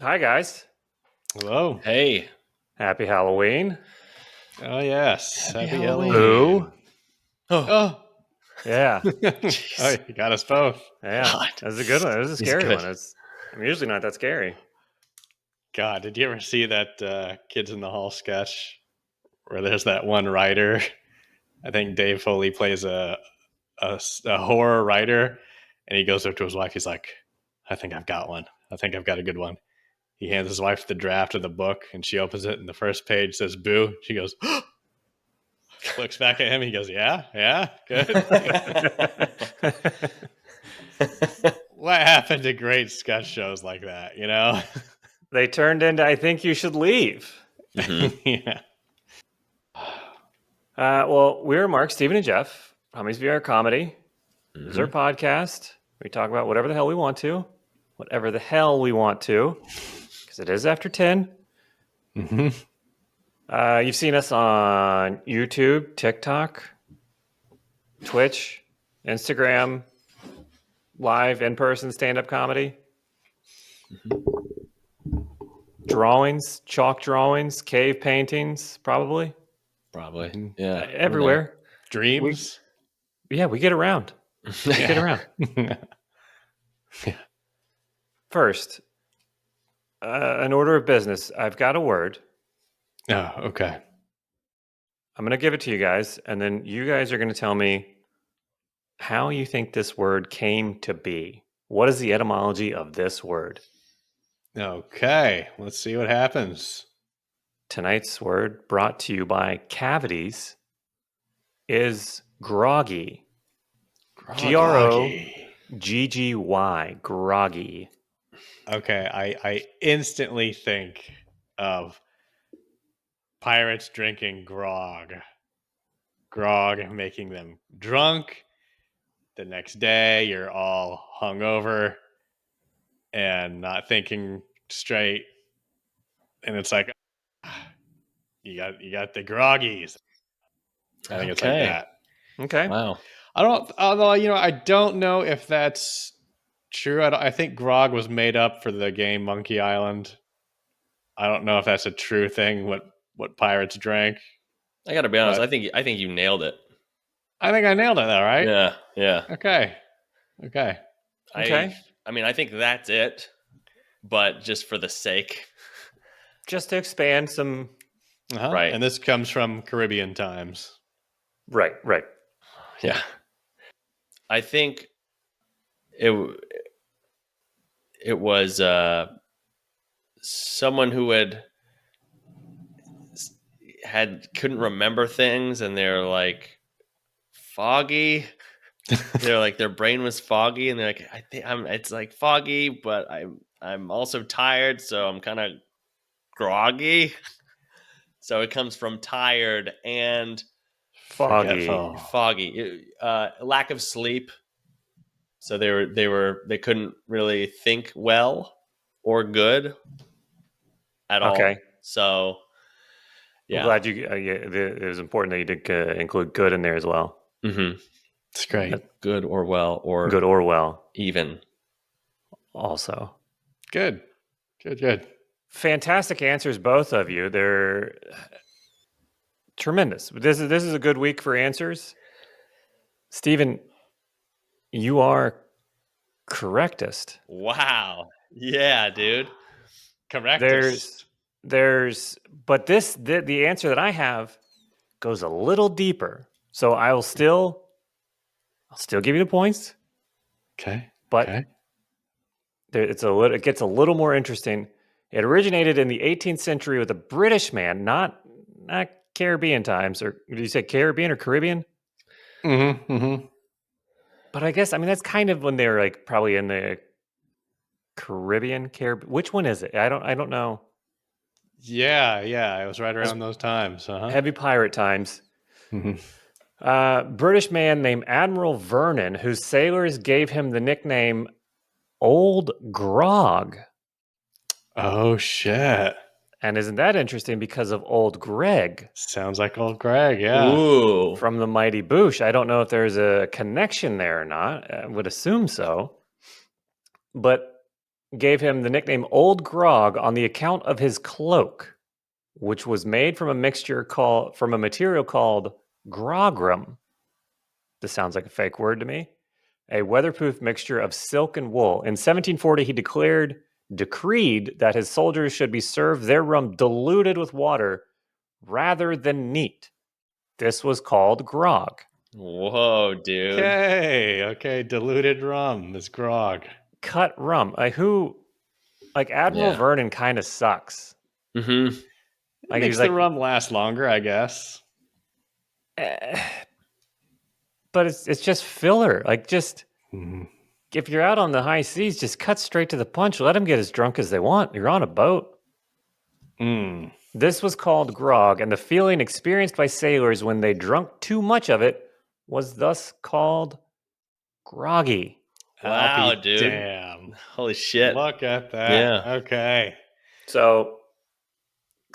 Hi, guys. Hello. Hey. Happy Halloween. Oh, yes. Happy Halloween. Ooh. Oh. Yeah. Oh, you got us both. Yeah. God. That's a good one. It was a He's scary good. one. I'm usually not that scary. God, did you ever see that Kids in the Hall sketch where there's that one writer? I think Dave Foley plays a horror writer, and he goes up to his wife. He's like, I think I've got one. I think I've got a good one. He hands his wife the draft of the book, and she opens it, and the first page says boo. She goes, looks back at him. He goes, yeah, good. What happened to great sketch shows like that, you know? They turned into I Think You Should Leave. Yeah. Well, we're Mark, Steven, and Jeff. Hummy's VR Comedy. This is our Mhm. podcast. We talk about whatever the hell we want to. Whatever the hell we want to. Because it is after 10. You've seen us on YouTube, TikTok, Twitch, Instagram, live in-person stand-up comedy, drawings, chalk drawings, cave paintings, probably Probably. Yeah. everywhere. Dreams. We get around. We get around. First, an order of business. I've got a word. Oh, okay. I'm going to give it to you guys, and then you guys are going to tell me how you think this word came to be. What is the etymology of this word? Okay. Let's see what happens. Tonight's word, brought to you by Cavities, is groggy. Groggy. Groggy. Okay. I instantly think of pirates drinking grog. Grog making them drunk. The next day, you're all hungover and not thinking straight. And it's like, you got the groggies. I think it's like that. Okay. Wow. I don't know if that's true. I think grog was made up for the game Monkey Island. I don't know if that's a true thing. What pirates drank. I got to be honest. But- I think you nailed it. I think I nailed it, though, right? Yeah. Okay. Okay. I mean, I think that's it. But just for the sake, Just to expand some. Right. And this comes from Caribbean times. Right. yeah. I think it was someone who couldn't remember things, and they're like foggy. They're like their brain was foggy, and they're like, I think it's like foggy, but I'm also tired, so I'm kind of groggy. So it comes from tired and Foggy. lack of sleep. So they couldn't really think well or good at all. Okay. So yeah, I'm glad you. It was important that you did include good in there as well. Mm-hmm. It's great. Good or well or good or well. Even. Also. Good. Fantastic answers, both of you. They're tremendous. This is a good week for answers. Steven, you are correctest. Wow. Yeah, dude. Correctest. But the answer that I have goes a little deeper. So I'll still give you the points. Okay. But it gets a little more interesting. It originated in the 18th century with a British man, not Caribbean times, or did you say Caribbean or Caribbean? Mm-hmm. But I guess that's kind of when they're like probably in the Caribbean. Which one is it? I don't know. Yeah, it was right around those times. Heavy pirate times. Mm-hmm. British man named Admiral Vernon, whose sailors gave him the nickname Old Grog. Oh, shit. And isn't that interesting because of Old Greg? Sounds like Old Greg, yeah. Ooh. From the Mighty Boosh. I don't know if there's a connection there or not. I would assume so. But gave him the nickname Old Grog on the account of his cloak, which was made from a material called grogram. This sounds like a fake word to me. A weatherproof mixture of silk and wool. In 1740, he decreed that his soldiers should be served their rum diluted with water rather than neat. This was called grog. Whoa, dude. Okay. Diluted rum is grog. Cut rum. Admiral Yeah. Vernon kind of sucks. Mm-hmm. It makes the rum last longer, I guess. But it's just filler. Mhm. If you're out on the high seas, just cut straight to the punch. Let them get as drunk as they want. You're on a boat. Mm. This was called grog, and the feeling experienced by sailors when they drunk too much of it was thus called groggy. Wow, I'll be dude. damn. Holy shit. Look at that. Yeah. Okay. So,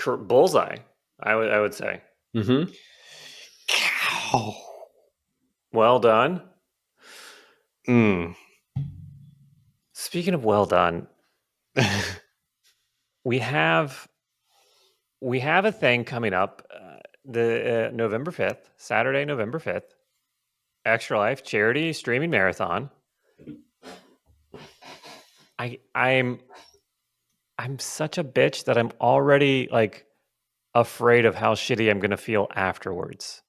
bullseye, I would say. Mm-hmm. Cow. Well done. Mm. Speaking of well done, we have a thing coming up the November 5th, Saturday, November 5th. Extra Life charity streaming marathon. I'm such a bitch that I'm already afraid of how shitty I'm going to feel afterwards.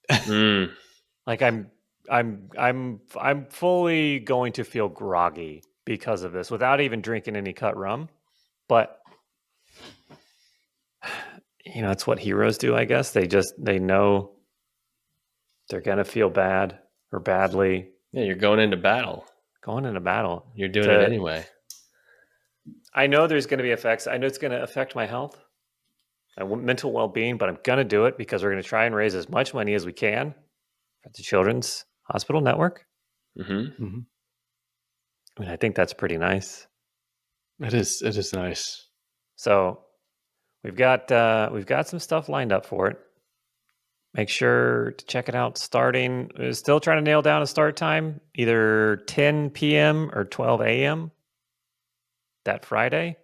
Mm. I'm fully going to feel groggy because of this without even drinking any cut rum. But it's what heroes do, I guess. They know they're going to feel bad or badly. Yeah, you're going into battle. You're doing it anyway. I know there's going to be effects. I know it's going to affect my health, my mental well-being, but I'm going to do it because we're going to try and raise as much money as we can for the Children's Hospital Network. Mm-hmm. Mm-hmm. I mean, I think that's pretty nice. It is nice. So we've got some stuff lined up for it. Make sure to check it out. Still trying to nail down a start time, either 10 p.m. or 12 a.m. that Friday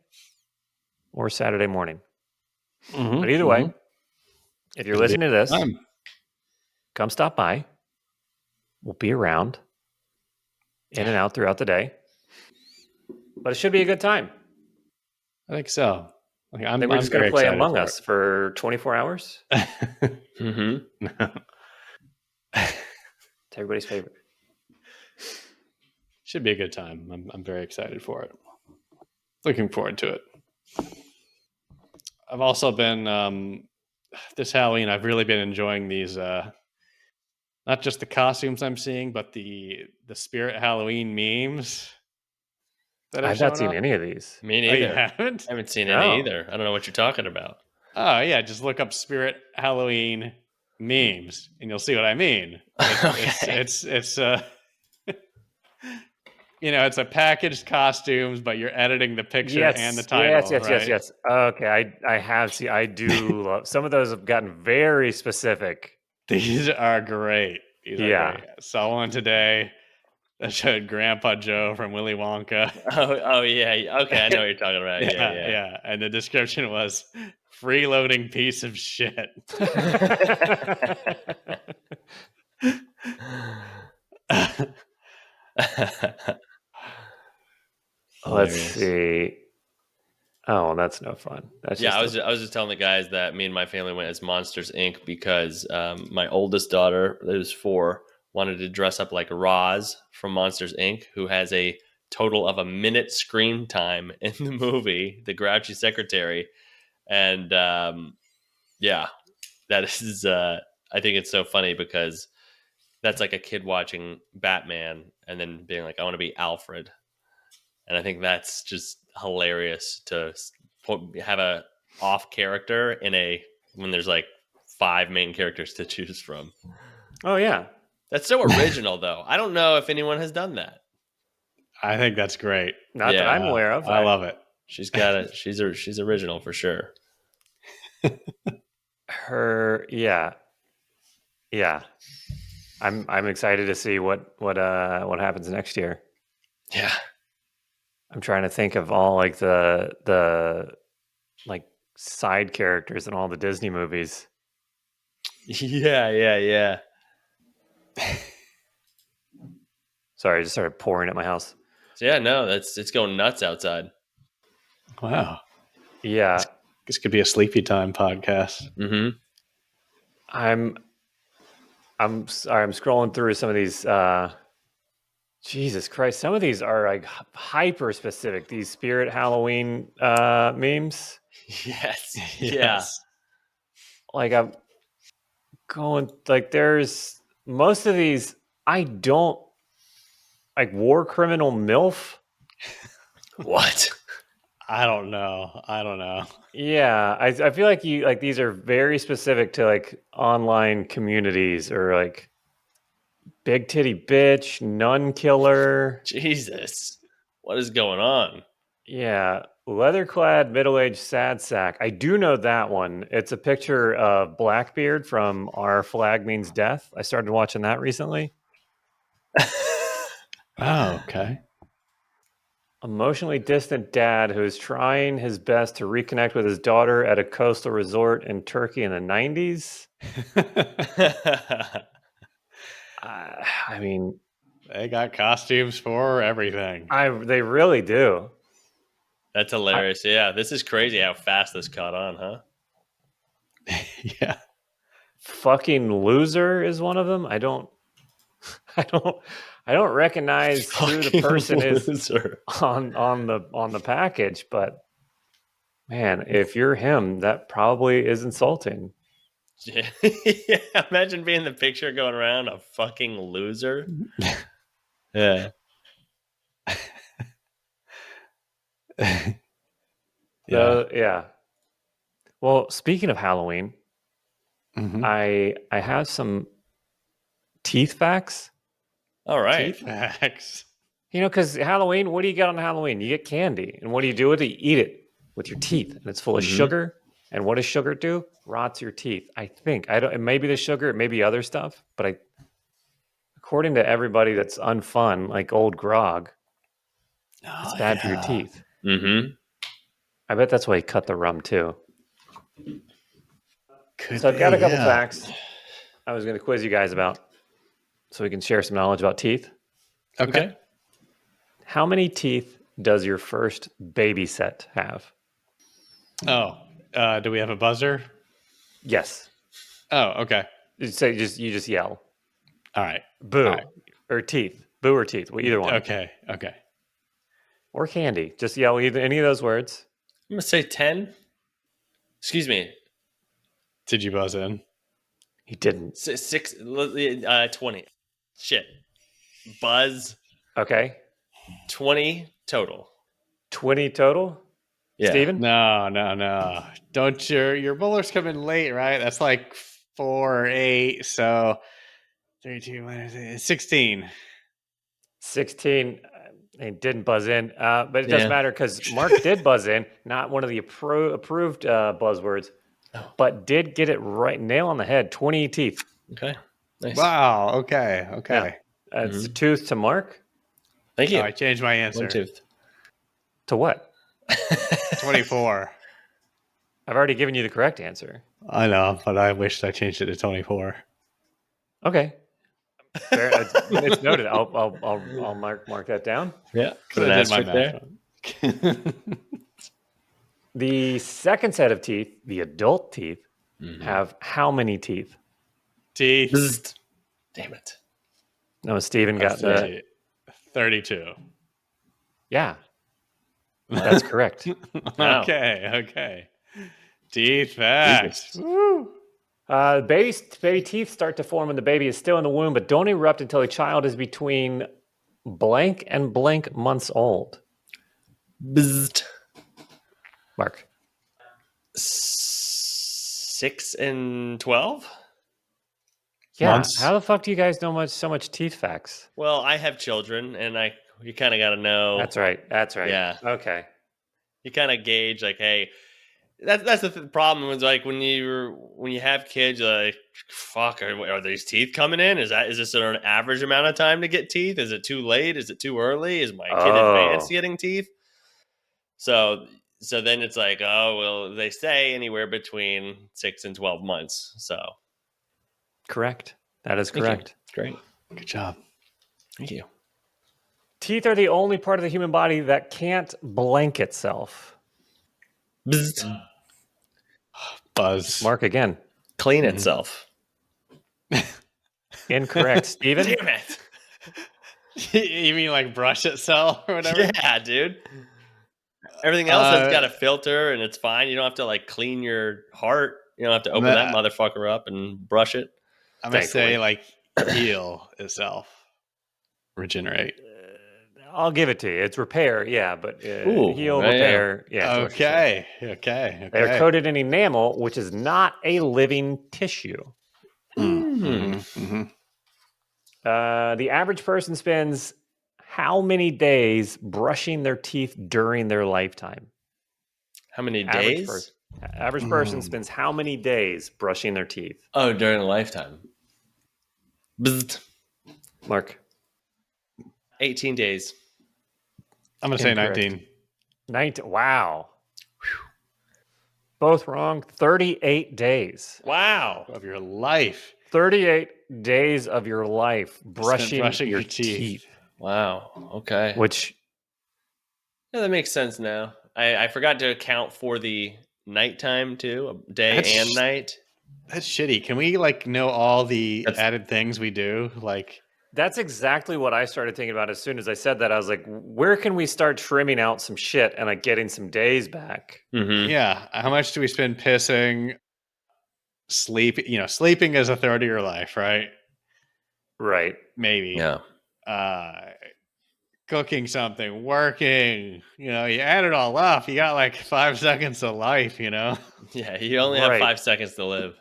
or Saturday morning. Mm-hmm. But either way, if you're listening to this, time. come stop by. We'll be around in and out throughout the day. But it should be a good time. I think so. I think we're just going to play Among Us for 24 hours. Mm-hmm. It's everybody's favorite. Should be a good time. I'm very excited for it. Looking forward to it. I've also been this Halloween. I've really been enjoying these. Not just the costumes I'm seeing, but the Spirit Halloween memes. I've not seen any of these. Me Oh, you neither. haven't? I haven't seen No. any either. I don't know what you're talking about. Oh yeah, just look up Spirit Halloween memes, and you'll see what I mean. It's it's it's a packaged costumes, but you're editing the picture and the title. Yes. Okay, I have seen. I do love some of those. Have gotten very specific. These are great. Great. Saw one today that showed Grandpa Joe from Willy Wonka. Oh yeah. Okay, I know what you're talking about. Yeah. And the description was freeloading piece of shit. Let's see. Oh, well, that's no fun. I was just telling the guys that me and my family went as Monsters Inc. because my oldest daughter, who's 4, wanted to dress up like Roz from Monsters Inc., who has a total of a minute screen time in the movie, the grouchy secretary. And that is, I think it's so funny because that's like a kid watching Batman and then being like, I want to be Alfred. And I think that's just hilarious to have a off character when there's like 5 main characters to choose from. Oh yeah, that's so original though. I don't know if anyone has done that. I think that's great. Not that I'm aware of. I love it. She's got it. She's original for sure. Yeah. I'm excited to see what happens next year. Yeah. I'm trying to think of all like the like side characters in all the Disney movies. Yeah. Sorry, I just started pouring at my house. So yeah, no, it's going nuts outside. Wow. Yeah, This could be a sleepy time podcast. Mm-hmm. I'm sorry. I'm scrolling through some of these. Jesus Christ, some of these are like hyper specific. These Spirit Halloween memes. Yes. Yeah. Yes. Like I'm going like there's most of these. I don't like war criminal MILF. What? I don't know. Yeah, I feel like you like these are very specific to like online communities or like big titty bitch, nun killer. Jesus. What is going on? Yeah, leather clad middle aged sad sack. I do know that one. It's a picture of Blackbeard from Our Flag Means Death. I started watching that recently. Oh, okay. Emotionally distant dad who is trying his best to reconnect with his daughter at a coastal resort in Turkey in the 90s. I mean, They got costumes for everything. they really do. That's hilarious. Yeah, this is crazy how fast this caught on, huh? Yeah. Fucking loser is one of them. I don't I don't recognize who the Fucking person is loser. on the package, but man, if you're him, that probably is insulting. Yeah. Yeah, imagine being the picture going around, a fucking loser. Yeah. So yeah. Well, speaking of Halloween, Mhm. I have some teeth facts. All right. Facts. You know, because Halloween, what do you get on Halloween? You get candy, and what do you do with it? You eat it with your teeth, and it's full of Mhm. sugar. And what does sugar do? Rots your teeth. I think I don't. It may be the sugar, it may be other stuff, but according to everybody that's unfun, like old grog, it's Oh, bad for your yeah. teeth. Mm-hmm. I bet that's why he cut the rum too. Could So I've got be, a couple yeah. facts I was going to quiz you guys about, so we can share some knowledge about teeth. Okay. How many teeth does your first baby set have? Oh, do we have a buzzer? Yes. Oh, okay. You just yell. All right. Boo. All right. Or teeth. Boo or teeth. Well, either one. Okay. Or candy. Just yell either any of those words. I'm gonna say 10. Excuse me. Did you buzz in? He didn't. 20. Shit. Buzz. Okay. 20 total. 20 total? Yeah. Steven? No. Don't your bowlers come in late, right? That's like 4 or 8. So 32, 16. 16. He didn't buzz in, but it doesn't Yeah. matter because Mark did buzz in, not one of the approved buzzwords, Oh. but did get it right, nail on the head. 20 teeth. Okay. Nice. Wow. Okay. Yeah. It's a tooth to Mark. Thank you. Oh, I changed my answer. One tooth. To what? 24. I've already given you the correct answer. I know, but I wished I changed it to 24. Okay. Fair, it's noted. I'll mark that down. Yeah. Because Put I an did my asterisk math there. wrong. The second set of teeth, the adult teeth, have how many teeth? Teeth. Bzzzt. Damn it. No, Steven got the. 32. Yeah, that's correct. Wow. Okay. Teeth facts. Jesus. Woo. Baby teeth start to form when the baby is still in the womb, but don't erupt until a child is between blank and blank months old. Bzzzt. Mark. 6 and 12? Yeah. Months? How the fuck do you guys know so much teeth facts? Well, I have children, and you kind of got to know. That's right. Yeah. Okay. You kind of gauge, like, hey, that's the problem. Was like when you have kids, you're like, fuck, are these teeth coming in? Is this an average amount of time to get teeth? Is it too late? Is it too early? Is my kid advanced getting teeth? So then it's like, oh well, they say anywhere between 6 and 12 months. So Correct. That is Thank you. correct. Great. Good job. Thank you. Teeth are the only part of the human body that can't blank itself. Bzzzt. Buzz. Mark again. Clean itself. Incorrect. Steven? Damn it. You mean like brush itself or whatever? Yeah, dude. Everything else has got a filter and it's fine. You don't have to like clean your heart. You don't have to open that motherfucker up and brush it. I'm going to Thankfully. say like heal itself. Regenerate. I'll give it to you. It's repair, yeah, but Ooh, heal, yeah. repair, yeah. Okay. They're coated in enamel, which is not a living tissue. Mm. The average person spends how many days brushing their teeth during their lifetime? How many days? Average person spends how many days brushing their teeth? Oh, during a lifetime. Bzzzt. Mark. 18 days. I'm going to say Incorrect. 19. 19. Wow. Both wrong. 38 days. Wow. Of your life. 38 days of your life brushing your teeth. Wow. Okay. Which, yeah, that makes sense now. I forgot to account for the nighttime too, day and night. That's shitty. Can we like know all the added things we do? Like, that's exactly what I started thinking about as soon as I said that. I was like, where can we start trimming out some shit and like getting some days back? Mm-hmm. Yeah. How much do we spend pissing, sleeping? You know, sleeping is a third of your life, right? Right. Maybe. Yeah. Cooking something, working, you know, you add it all up, you got like 5 seconds of life, you know? Yeah, you only have 5 seconds to live.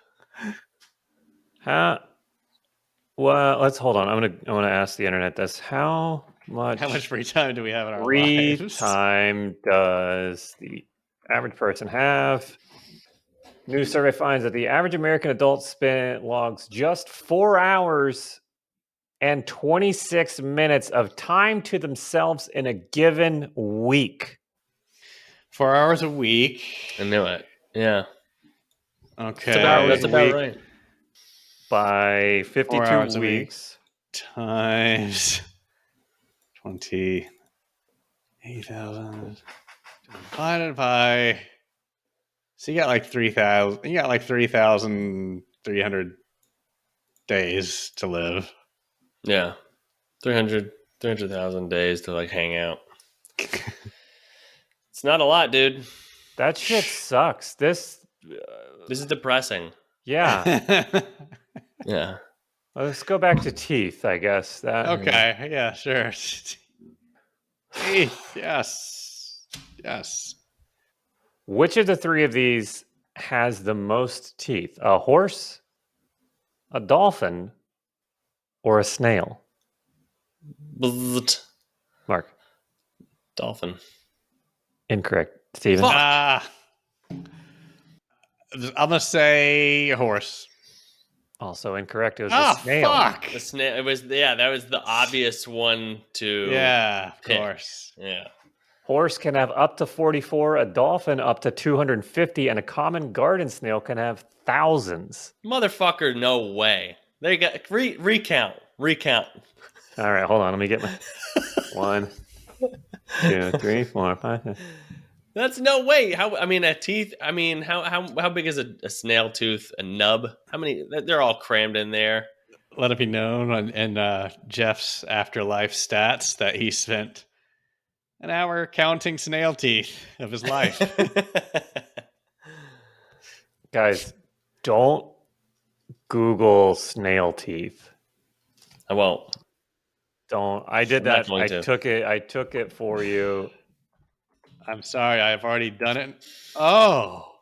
Well, let's hold on. I want to ask the internet this. How much free time do we have in our free lives? time does the average person have? New survey finds that the average American adult logs just 4 hours and 26 minutes of time to themselves in a given week. 4 hours a week. I knew it. Yeah. Okay. That's about right. By 52 weeks. Times 28,000 divided by. So you got like 3,000. You got like 3,300 days to live. Yeah. 300,000 days to like hang out. It's not a lot, dude. That shit sucks. This is depressing. Yeah. Yeah. Well, let's go back to teeth, I guess. Okay. Yeah, sure. Teeth. Yes. Which of the three of these has the most teeth? A horse, a dolphin, or a snail? Bzzzt. Mark. Dolphin. Incorrect. Steven? I'm going to say a horse. Also incorrect. It was a snail. Fuck. The snail. It was, that was the obvious one to of pick. Course. Yeah. Horse can have up to 44, a dolphin up to 250, and a common garden snail can have thousands. Motherfucker, no way. There you go. Recount. All right, hold on. Let me get my 1, 2, 3, 4, 5. 6. That's no way. How big is a snail tooth? A nub? How many? They're all crammed in there. Let it be known in Jeff's afterlife stats that he spent an hour counting snail teeth of his life. Guys, don't Google snail teeth. I won't. Don't. I did that. I took it for you. I'm sorry. I've already done it. Oh.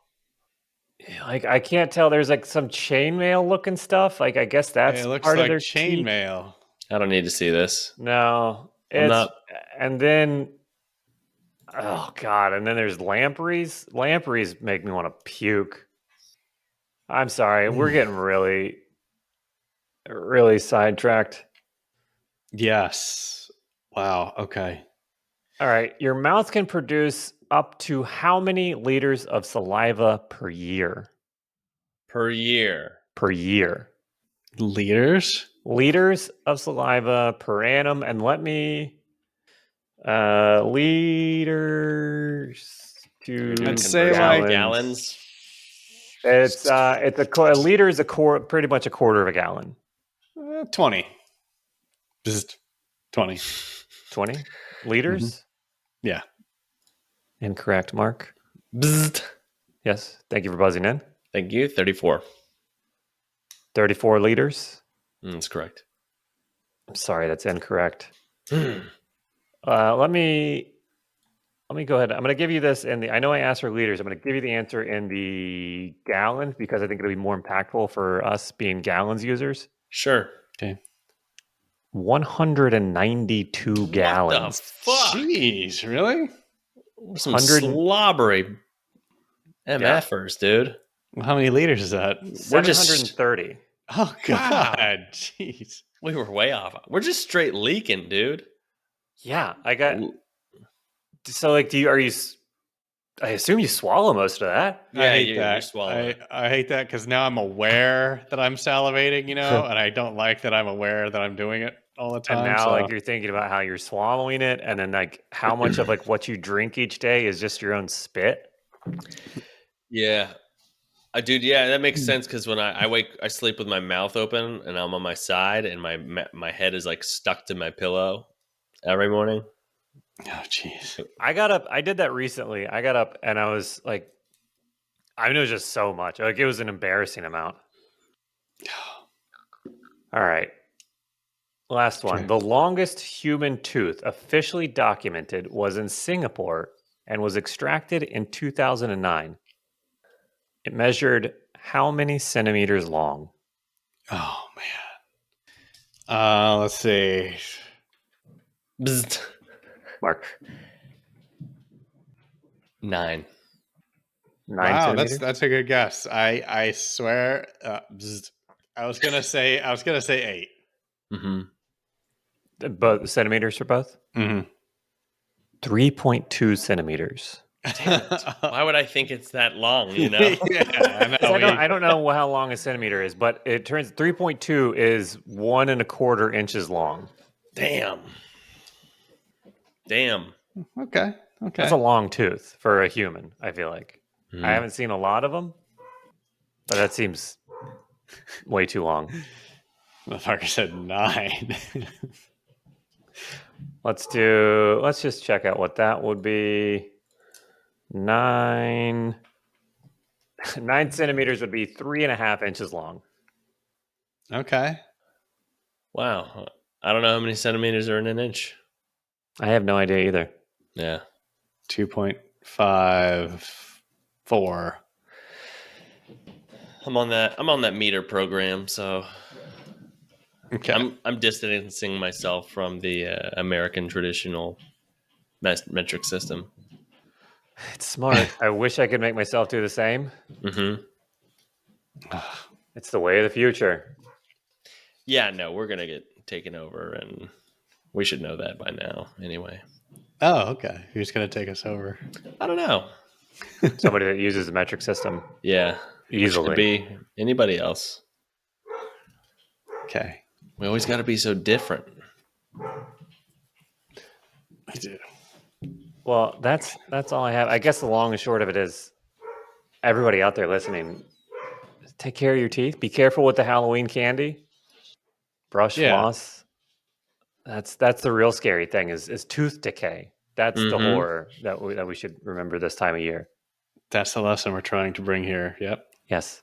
Like, I can't tell. There's like some chainmail looking stuff. Like, I guess that's it looks part like of their chainmail. I don't need to see this. No. And then, oh God. And then there's lampreys. Lampreys make me want to puke. I'm sorry. We're getting really, really sidetracked. Yes. Wow. Okay. All right. Your mouth can produce up to how many liters of saliva per year? Per year. Per year. Liters? Liters of saliva per annum. And let me liters to I'd say gallons. Gallons. It's a liter is pretty much a quarter of a gallon. 20. Just 20. 20 liters. Yeah. Incorrect, Mark. Bzzzt. Yes. Thank you for buzzing in. Thank you. 34. 34 liters. That's correct. I'm sorry, that's incorrect. Let me go ahead. I'm going to give you this in the. I know I asked for liters. I'm going to give you the answer in the gallons because I think it'll be more impactful for us being gallons users. Sure. Okay. 192 gallons. What the fuck? Jeez, really? Some 100 slobbery MFers, dude. Well, how many liters is that? We're just 730. Oh, God. Jeez. we were way off. We're just straight leaking, dude. Yeah, I got. So, like, I assume you swallow most of that. I hate that. You swallow it. I hate that because now I'm aware that I'm salivating, and I don't like that I'm aware that I'm doing it all the time. And now, so. like, you're thinking about how you're swallowing it, and then, like, how much of, like, what you drink each day is just your own spit. Yeah. Dude, yeah, that makes sense because when I sleep with my mouth open and I'm on my side and my head is like stuck to my pillow every morning. Oh, jeez. I got up. I did that recently. I got up and I was like, I mean, it was just so much. Like, it was an embarrassing amount. All right. Last one. Okay. The longest human tooth officially documented was in Singapore and was extracted in 2009. It measured how many centimeters long? Oh, man. Let's see. Bzzzt. Mark. 9. 9 Wow, centimeters? that's a good guess. I swear. I was gonna say 8. Mm-hmm. Both centimeters for both? Mm-hmm. 3.2 centimeters. Damn it. Why would I think it's that long, you know? Yeah, I know. I don't know how long a centimeter is, but it turns 3.2 is 1.25 inches long. Damn. Okay. That's a long tooth for a human, I feel like. Mm. I haven't seen a lot of them, but that seems way too long. Motherfucker said 9. Let's just check out what that would be. 9 centimeters would be 3.5 inches long. Okay. Wow. I don't know how many centimeters are in an inch. I have no idea either. Yeah. 2.54. I'm on that meter program, so Okay. I'm distancing myself from the American traditional metric system. It's smart. I wish I could make myself do the same. Mm-hmm. It's the way of the future. Yeah, no, we're gonna get taken over, and we should know that by now. Anyway. Oh, okay. Who's gonna take us over? I don't know. Somebody that uses the metric system. Yeah, Easily. Could be anybody else. Okay. We always got to be so different. I do. Well, that's all I have. I guess the long and short of it is, everybody out there listening, take care of your teeth. Be careful with the Halloween candy. Brush, floss. That's the real scary thing is tooth decay. That's the horror that we should remember this time of year. That's the lesson we're trying to bring here. Yep. Yes.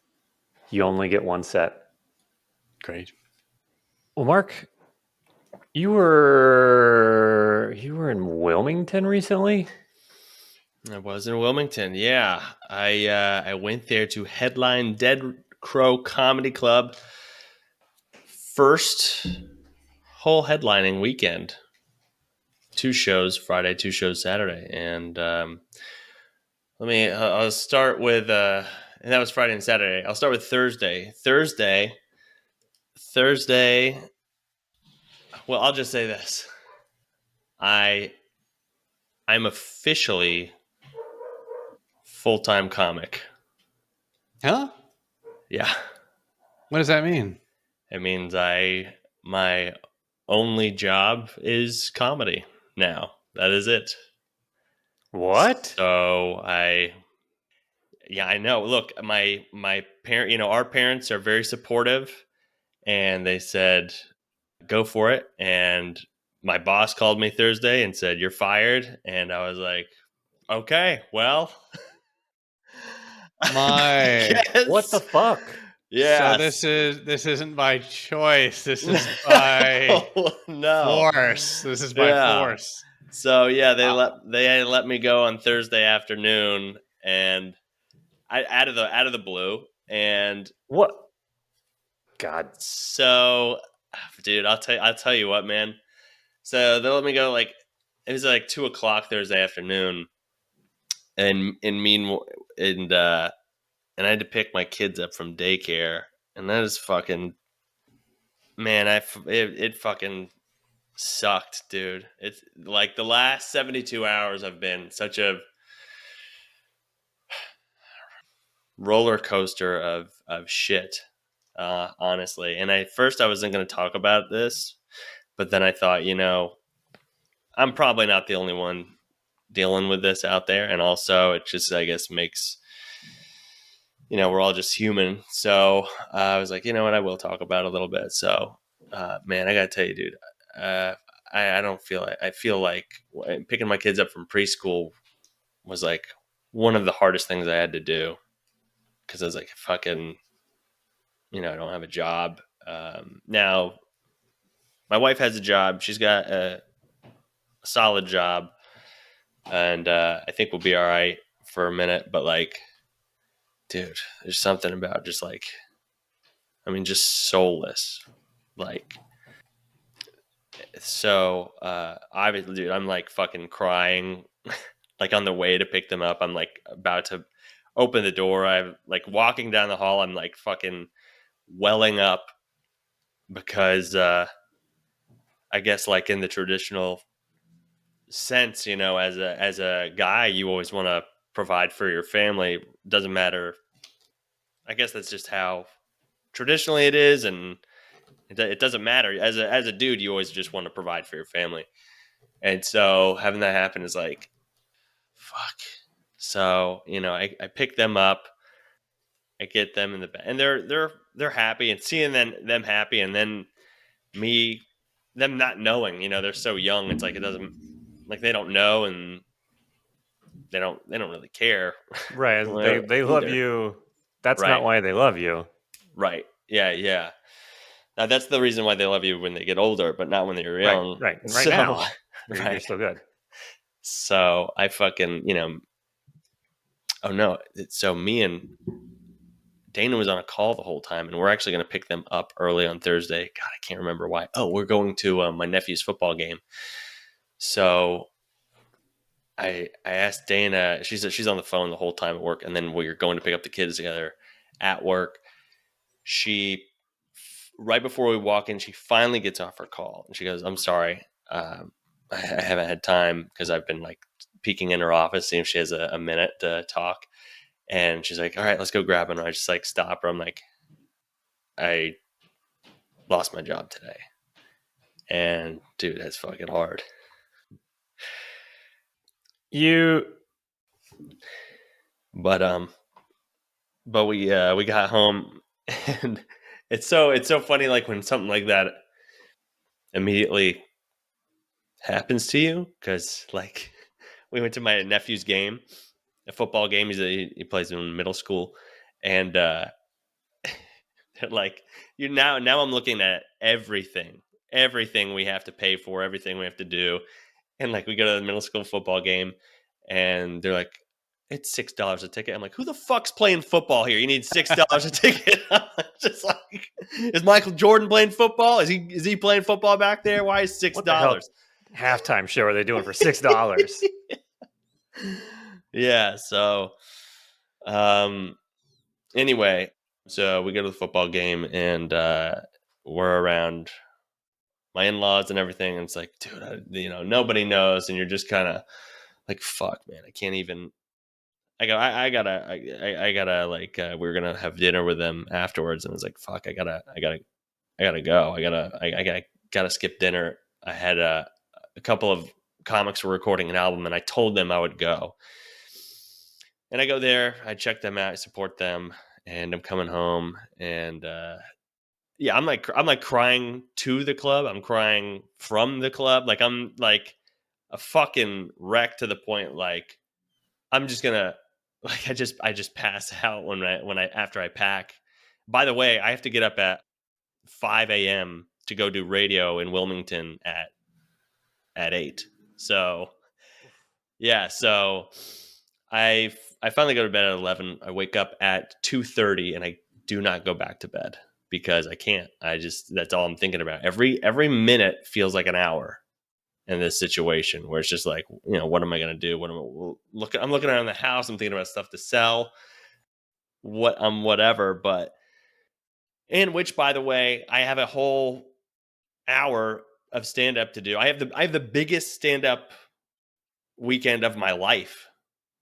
You only get one set. Great. Well, Mark, you were in Wilmington recently? I was in Wilmington. Yeah, I went there to headline Dead Crow Comedy Club first whole headlining weekend. 2 shows Friday, 2 shows Saturday, and I'll start with and that was Friday and Saturday. I'll start with Thursday. Well, I'll just say this. I I'm officially full-time comic. Huh? Yeah. What does that mean? It means my only job is comedy now. That is it. What? So yeah, I know. Look, my parent, our parents are very supportive, and they said go for it. And my boss called me Thursday and said you're fired, and I was like, okay, well, I My. What the guess. fuck? So Yeah. this isn't by choice. This is by No. force. This is by Yeah. force. So yeah, Uh, they let me go on Thursday afternoon, and I out of the blue, and What? God. so, dude, I'll tell you what, man. So they let me go like it was like 2 o'clock Thursday afternoon, and mean and I had to pick my kids up from daycare, and that is fucking man, it fucking sucked, dude. It's like the last 72 hours have been such a roller coaster of shit, honestly. And first I wasn't going to talk about this, but then I thought, I'm probably not the only one dealing with this out there, and also it just I guess makes we're all just human. So I was like, you know what, I will talk about it a little bit. So man, I gotta tell you, dude, uh, I don't feel I feel like picking my kids up from preschool was like one of the hardest things I had to do because I was like fucking I don't have a job. Now my wife has a job. She's got a solid job, and I think we'll be all right for a minute. But like, dude, there's something about just like, just soulless. Like, so obviously, dude, I'm like fucking crying, like on the way to pick them up. I'm like about to open the door. I'm like walking down the hall. I'm like fucking welling up because I guess like in the traditional sense, as a guy, you always want to provide for your family. Doesn't matter. I guess that's just how traditionally it is, and it doesn't matter. As a dude, you always just want to provide for your family, and so having that happen is like, fuck. So I pick them up, I get them in the bed, and they're happy, and seeing them happy, and then me them not knowing, they're so young. It's like it doesn't like they don't know, and they don't really care. Right. They love Either. you. That's not Right. why they love you. Right. Yeah, yeah. Now that's the reason why they love you when they get older, but not when they're Right. young. Right. And right So, now, you're right. still good. So I fucking, oh no. So me and Dana was on a call the whole time, and we're actually going to pick them up early on Thursday. God, I can't remember why. Oh, we're going to my nephew's football game. So I asked Dana. She's on the phone the whole time at work, and then we were going to pick up the kids together at work. She right before we walk in, she finally gets off her call, and she goes, "I'm sorry, I haven't had time because I've been like peeking in her office, seeing if she has a minute to talk." And she's like, "All right, let's go grab her." And I just like stop her. I'm like, "I lost my job today," and dude, that's fucking hard. You. But we got home, and it's so funny like when something like that immediately happens to you because like we went to my nephew's game, a football game. He plays in middle school, and like now I'm looking at everything we have to pay for, everything we have to do, and like we go to the middle school football game, and they're like, it's $6 a ticket. I'm like, who the fuck's playing football here? You need $6 a ticket. I'm just like, is Michael Jordan playing football? Is he playing football back there? Why is six What the hell dollars? halftime show are they doing for $6? Yeah. So, um, anyway, so we go to the football game, and we're around my in-laws and everything. And it's like, dude, nobody knows, and you're just kind of like, fuck, man, I can't even. I gotta like we were gonna have dinner with them afterwards, and I was like, fuck, I gotta go. I gotta skip dinner. I had a couple of comics were recording an album, and I told them I would go. And I go there, I check them out, I support them, and I'm coming home, and yeah, I'm like crying to the club. I'm crying from the club. Like I'm like a fucking wreck to the point like I'm just gonna like I just pass out when I after I pack. By the way, I have to get up at 5 a.m. to go do radio in Wilmington at 8. So yeah, so I finally go to bed at 11. I wake up at 2:30 and I do not go back to bed because I can't. I just that's all I'm thinking about. Every minute feels like an hour in this situation where it's just like, what am I going to do? I'm looking around the house, I'm thinking about stuff to sell, whatever, but in which, by the way, I have a whole hour of stand up to do. I have the biggest stand up weekend of my life.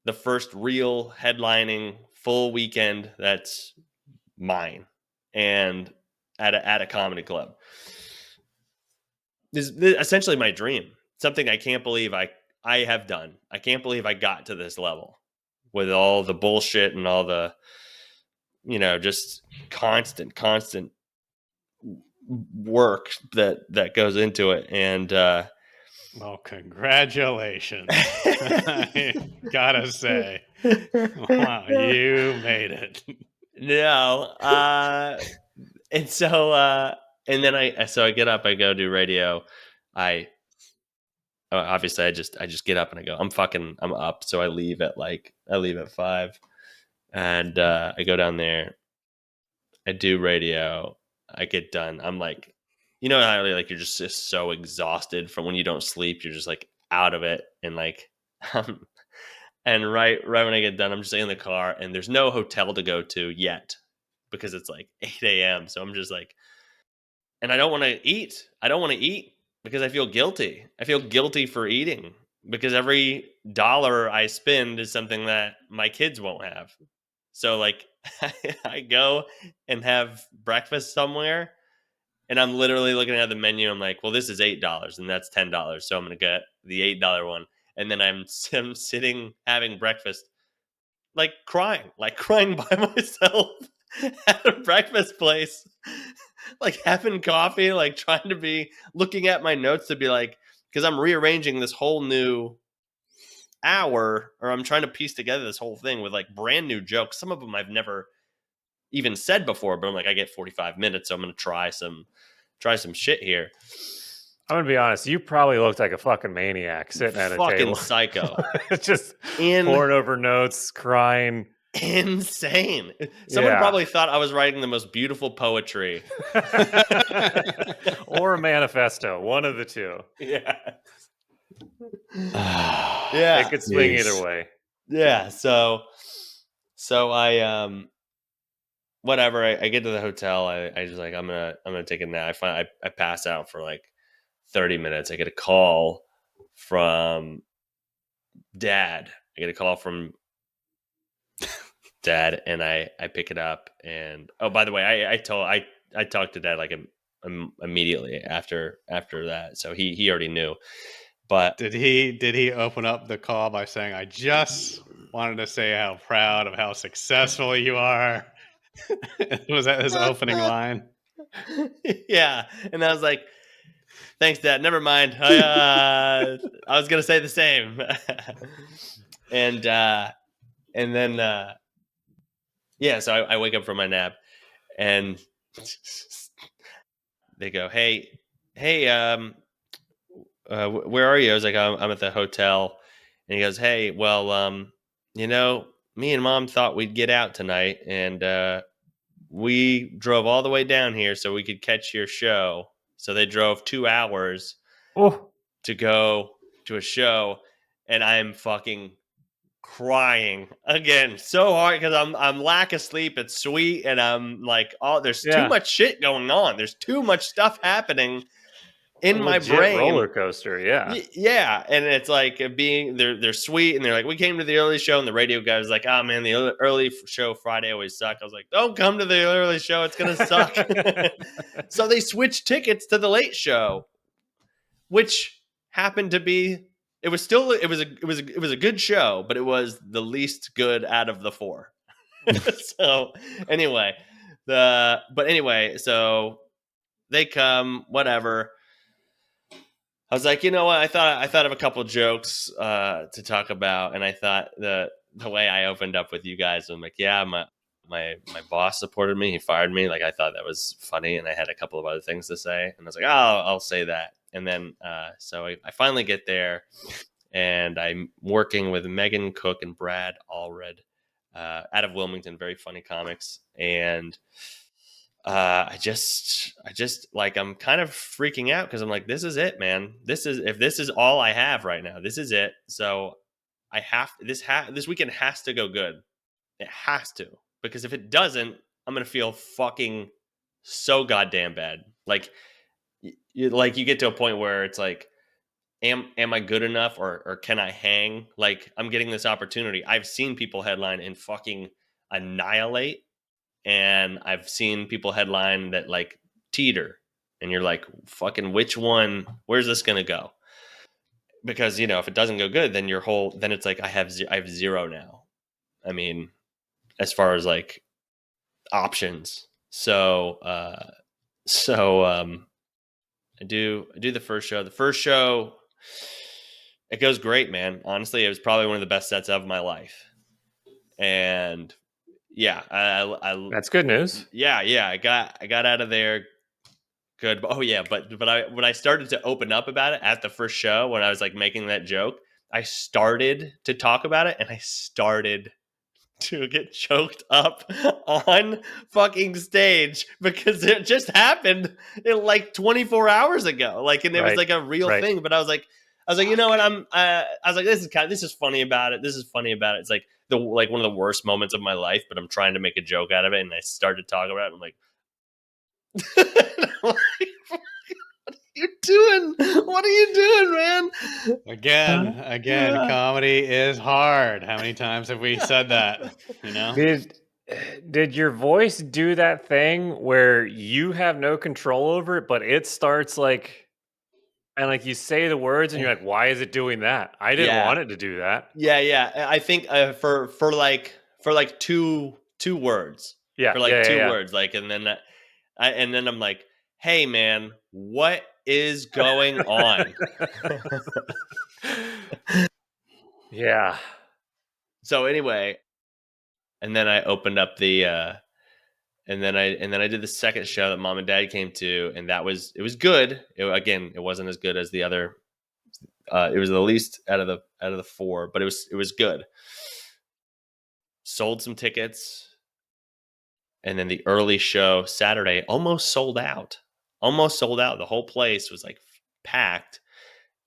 The first real headlining full weekend that's mine, and at a comedy club. This is essentially my dream. Something I can't believe I have done. I can't believe I got to this level with all the bullshit and all the just constant work that goes into it. And Well, congratulations. I gotta say, wow, you made it. No, and so and then I get up, I go do radio. I obviously I just get up and I go, I'm up. So I leave at 5, and I go down there, I do radio, I get done. I'm like, how like you're just so exhausted from when you don't sleep, you're just like out of it, and like and right when I get done, I'm just in the car, and there's no hotel to go to yet because it's like 8 a.m. So I'm just like, and I don't want to eat. I don't want to eat because I feel guilty. I feel guilty for eating because every dollar I spend is something that my kids won't have. So like I go and have breakfast somewhere, and I'm literally looking at the menu. I'm like, well, this is $8 and that's $10. So I'm going to get the $8 one. And then I'm sitting having breakfast, like crying by myself at a breakfast place, like having coffee, like trying to be looking at my notes to be like, because I'm rearranging this whole new hour, or I'm trying to piece together this whole thing with like brand new jokes. Some of them I've never even said before, but I'm like, I get 45 minutes, so I'm going to try some shit here. I'm gonna be honest. You probably looked like a fucking maniac sitting at a Fucking table, psycho, just pouring over notes, crying. Insane. Someone probably thought I was writing the most beautiful poetry, or a manifesto. One of the two. Yeah. Yeah, it could swing either way. Yeah. So I whatever. I get to the hotel. I just like I'm gonna take a nap. I pass out for like 30 minutes. I get a call from Dad. I get a call from Dad, and I pick it up. And oh, by the way, I talked to Dad like immediately after that, so he already knew. But did he open up the call by saying, "I just wanted to say how proud of how successful you are"? Was that his opening line? Yeah, and I was like, "Thanks, Dad. Never mind. I was gonna say the same." And then yeah, so I wake up from my nap, and they go, "Hey, where are you?" I was like, I'm at the hotel. And he goes, "Hey, well, me and Mom thought we'd get out tonight, and we drove all the way down here so we could catch your show." So they drove 2 hours to go to a show, and I'm fucking crying again so hard because I'm lack of sleep. It's sweet, and I'm like, oh, there's too much shit going on. There's too much stuff happening, in my Legit roller brain. coaster, yeah. Yeah, and it's like being they're sweet, and they're like, we came to the early show, and the radio guy was like, oh man, the early show Friday always suck. I was like, don't come to the early show, it's gonna suck. So they switched tickets to the late show, which happened to be it was a good show, but it was the least good out of the four. So anyway, so they come, whatever. I was like, you know what? I thought of a couple jokes to talk about, and I thought the way I opened up with you guys, I'm like, yeah, my boss supported me. He fired me. Like, I thought that was funny, and I had a couple of other things to say, and I was like, oh, I'll say that. And then so I finally get there, and I'm working with Megan Cook and Brad Allred out of Wilmington, very funny comics, and I just like, I'm kind of freaking out because I'm like, this is it, man. If this is all I have right now, this is it. So I have this weekend has to go good. It has to, because if it doesn't, I'm gonna feel fucking so goddamn bad. Like you get to a point where it's like, am I good enough, or can I hang? Like, I'm getting this opportunity. I've seen people headline and fucking annihilate, and I've seen people headline that like teeter, and you're like, fucking which one? Where's this gonna go? Because if it doesn't go good, then then it's like I have zero now. I mean, as far as like options. So I do the first show. The first show, it goes great, man. Honestly, it was probably one of the best sets of my life. And yeah, That's good news. yeah, I got out of there good. Oh yeah, but when I started to open up about it at the first show, when I was like making that joke, I started to talk about it, and I started to get choked up on fucking stage because it just happened like 24 hours ago. Like, and it was Right. like a real Right. thing. But I was like, you know what? I was like, this is funny about it. This is funny about it. It's like one of the worst moments of my life, but I'm trying to make a joke out of it. And I started talking about it. I'm like, what are you doing? What are you doing, man? Again, comedy is hard. How many times have we said that? Did your voice do that thing where you have no control over it, but it starts like, and like you say the words and you're like, why is it doing that? I didn't Yeah. want it to do that. Yeah. I think for like two words. Yeah. For like yeah, two yeah, words. Like, and then I'm like, hey man, what is going on? Yeah. So anyway, and then I opened up the and then I did the second show that mom and dad came to, and it was good. It wasn't as good as the other. It was the least out of the four, but it was good. Sold some tickets, and then the early show Saturday almost sold out. Almost sold out. The whole place was like packed,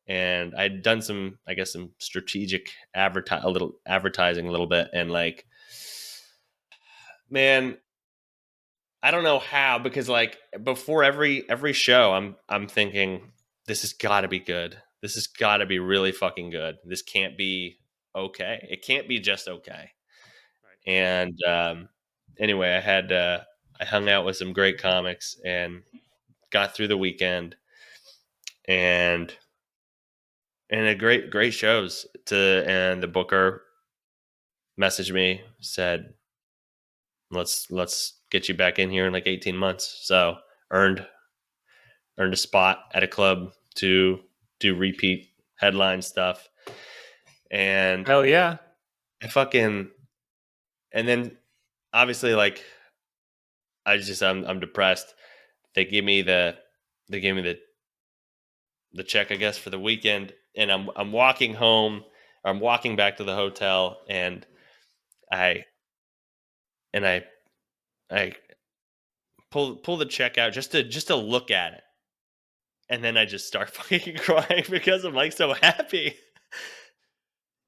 and I'd done some strategic advertising a little bit, and like, man, I don't know how, because like before every show, I'm thinking, this has got to be good. This has got to be really fucking good. This can't be okay. It can't be just okay. Right. And anyway, I hung out with some great comics and got through the weekend, and a great shows and the booker messaged me, said, let's get you back in here in like 18 months. So earned a spot at a club to do repeat headline stuff. And Hell yeah. and then obviously, like, I'm depressed. They gave me the check, I guess, for the weekend, and I'm walking home. I'm walking back to the hotel, and I I pull the check out just to look at it, and then I just start fucking crying because I'm like so happy,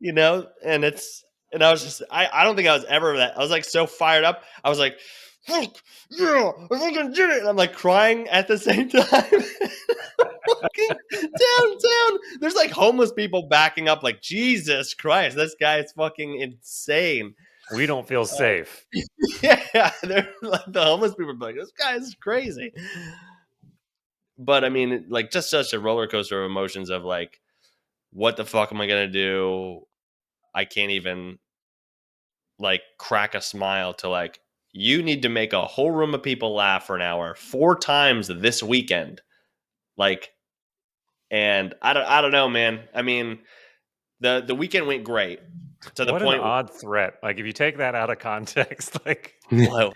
And I was just I don't think I was ever that. I was like so fired up. I was like, fuck, yeah, I fucking did it. And I'm like crying at the same time. Fucking downtown. There's like homeless people backing up, like, Jesus Christ, this guy is fucking insane. We don't feel safe. Yeah, they're like the homeless people are like, this guy is crazy. But I mean, like, just such a roller coaster of emotions of like, what the fuck am I gonna do? I can't even like crack a smile to like, you need to make a whole room of people laugh for an hour 4 times this weekend. Like, and I don't know, man. I mean, the weekend went great to the What an point. odd threat. Like, if you take that out of context, like, Whoa.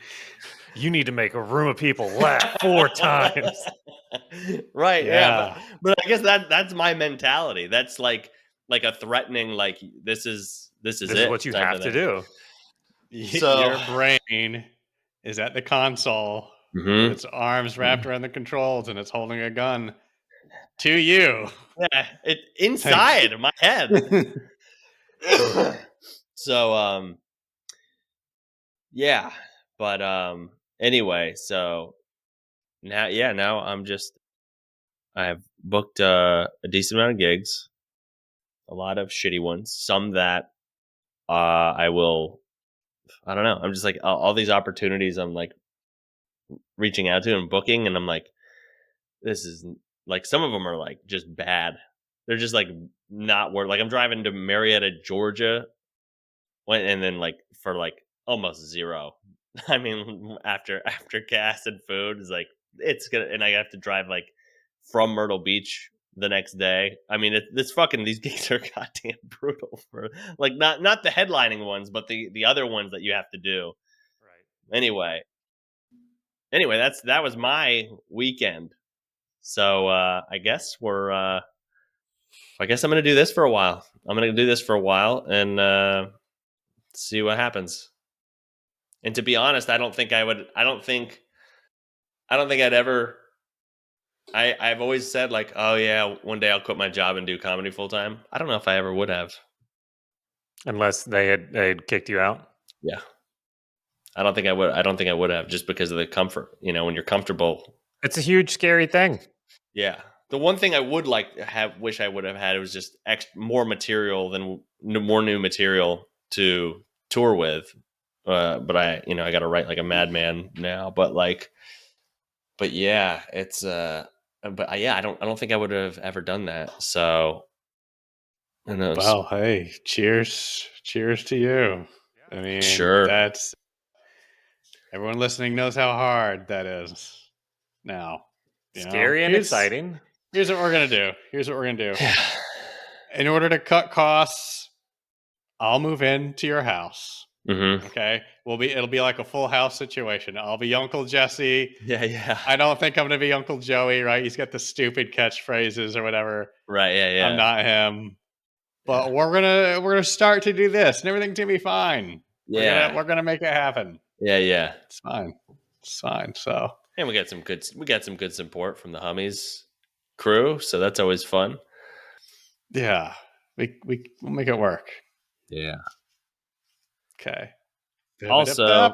you need to make a room of people laugh 4 times. Right, Yeah. but I guess that's my mentality. That's like a threatening, like, this is This is it what you type have of to thing. do. So- Your brain is at the console Mhm. with its arms wrapped around the controls and it's holding a gun to you. Yeah, it inside my head. So yeah, but anyway, so now I have booked a decent amount of gigs, a lot of shitty ones, some that I don't know. I'm just like all these opportunities I'm like reaching out to and booking, and I'm like, this is like, some of them are like just bad. They're just like not worth. Like, I'm driving to Marietta, Georgia, and then like for like almost zero. I mean, after gas and food is like, it's gonna, and I have to drive like from Myrtle Beach the next day. I mean, it's fucking, these gigs are goddamn brutal for like, not the headlining ones, but the other ones that you have to do. Right. Anyway, that was my weekend. So I guess I guess I'm gonna do this for a while. I'm gonna do this for a while and see what happens. And to be honest, I don't think I'd ever. I've always said like, oh yeah, one day I'll quit my job and do comedy full time. I don't know if I ever would have. Unless they had kicked you out. Yeah, I don't think I would. I don't think I would have, just because of the comfort. You know, when you're comfortable. It's a huge, scary thing. Yeah, the one thing I would wish I would have had, was just more material more new material to tour with. But I got to write like a madman now. But yeah, it's yeah, I don't think I would have ever done that. So who knows? Well, hey, cheers to you. I mean, Sure. that's, everyone listening knows how hard that is. Now, Scary and exciting. Here's what we're gonna do. In order to cut costs, I'll move into your house. Mm-hmm. Okay, it'll be like a Full House situation. I'll be Uncle Jesse. Yeah. I don't think I'm gonna be Uncle Joey, right? He's got the stupid catchphrases or whatever. Right. Yeah. I'm not him. But we're gonna start to do this, and everything's gonna be fine. Yeah. We're gonna make it happen. Yeah. It's fine. So, and we got some good support from the Hummies crew, so that's always fun. yeah, we'll make it work. Yeah. Okay. Also,